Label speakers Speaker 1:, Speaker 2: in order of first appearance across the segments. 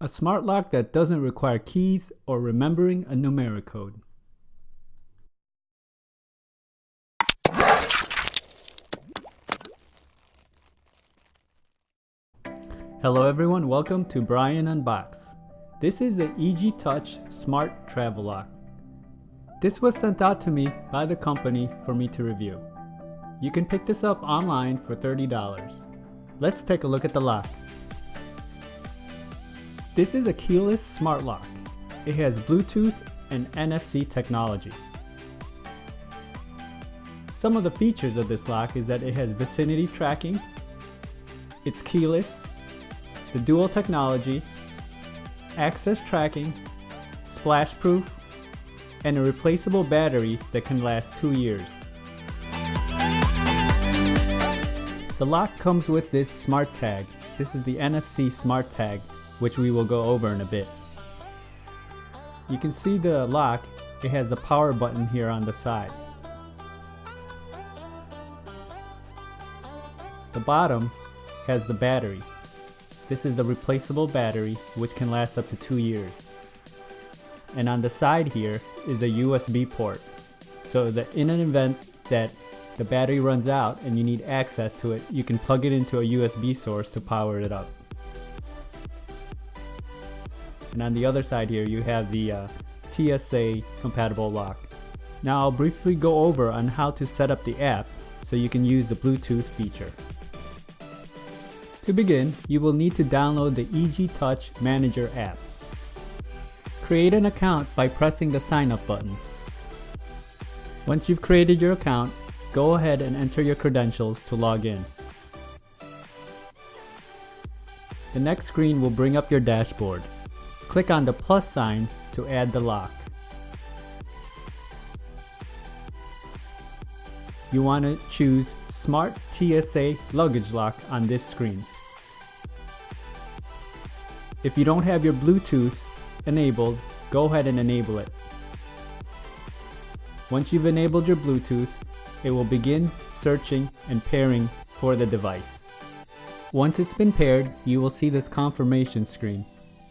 Speaker 1: A smart lock that doesn't require keys or remembering a numeric code. Hello everyone, welcome to Brian Unboxed. This is the eGeeTouch Smart Travel Lock. This was sent out to me by the company for me to review. You can pick this up online for $30. Let's take a look at the lock. This is a keyless smart lock. It has Bluetooth and NFC technology. Some of the features of this lock is that it has vicinity tracking, it's keyless, the dual technology, access tracking, splash proof, and a replaceable battery that can last 2 years. The lock comes with this smart tag. This is the Nfc Smart Tag, which we will go over in a bit. You can see the lock, it has the power button here on the side. The bottom has the battery. This is the replaceable battery, which can last up to 2 years. And on the side here is a USB port. So that in an event that the battery runs out and you need access to it, you can plug it into a USB source to power it up. And on the other side here you have the TSA compatible lock. Now I'll briefly go over on how to set up the app so you can use the Bluetooth feature. To begin, you will need to download the eGeeTouch Manager app. Create an account by pressing the sign up button. Once you've created your account, go ahead and enter your credentials to log in. The next screen will bring up your dashboard. Click on the plus sign to add the lock. You want to choose Smart TSA Luggage Lock on this screen. If you don't have your Bluetooth enabled, go ahead and enable it. Once you've enabled your Bluetooth, it will begin searching and pairing for the device. Once it's been paired, you will see this confirmation screen.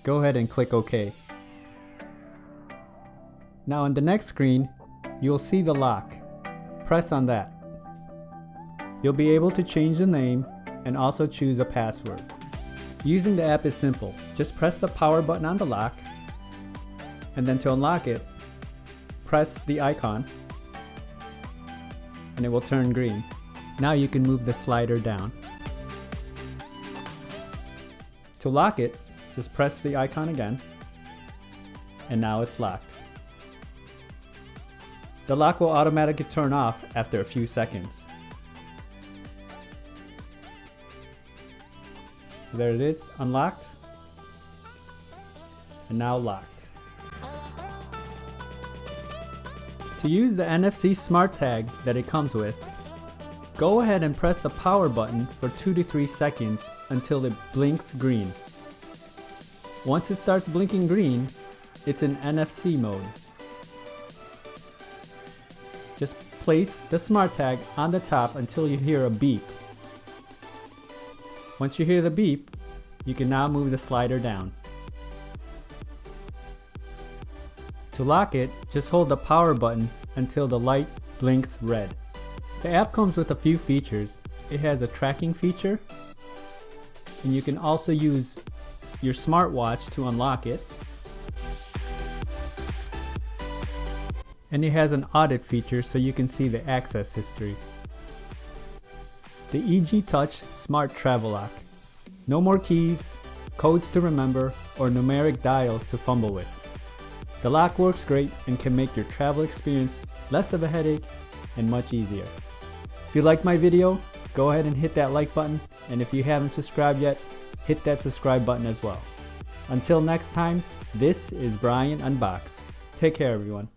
Speaker 1: Go ahead and click OK. Now on the next screen, you'll see the lock. Press on that. You'll be able to change the name and also choose a password. Using the app is simple. Just press the power button on the lock, and then to unlock it, press the icon and it will turn green. Now you can move the slider down. To lock it, just press the icon again, and now it's locked. The lock will automatically turn off after a few seconds. There it is, unlocked, and now locked. To use the Nfc Smart Tag that it comes with, go ahead and press the power button for 2 to 3 seconds until it blinks green. Once it starts blinking green, it's in NFC mode. Just place the Smart Tag on the top until you hear a beep. Once you hear the beep, you can now move the slider down. To lock it, just hold the power button until the light blinks red. The app comes with a few features. It has a tracking feature, and you can also use your smartwatch to unlock it. And it has an audit feature so you can see the access history. The eGeeTouch Smart Travel Lock. No more keys, codes to remember, or numeric dials to fumble with. The lock works great and can make your travel experience less of a headache and much easier. If you liked my video, go ahead and hit that like button, and if you haven't subscribed yet, hit that subscribe button as well. Until next time, this is Brian Unboxed. Take care everyone.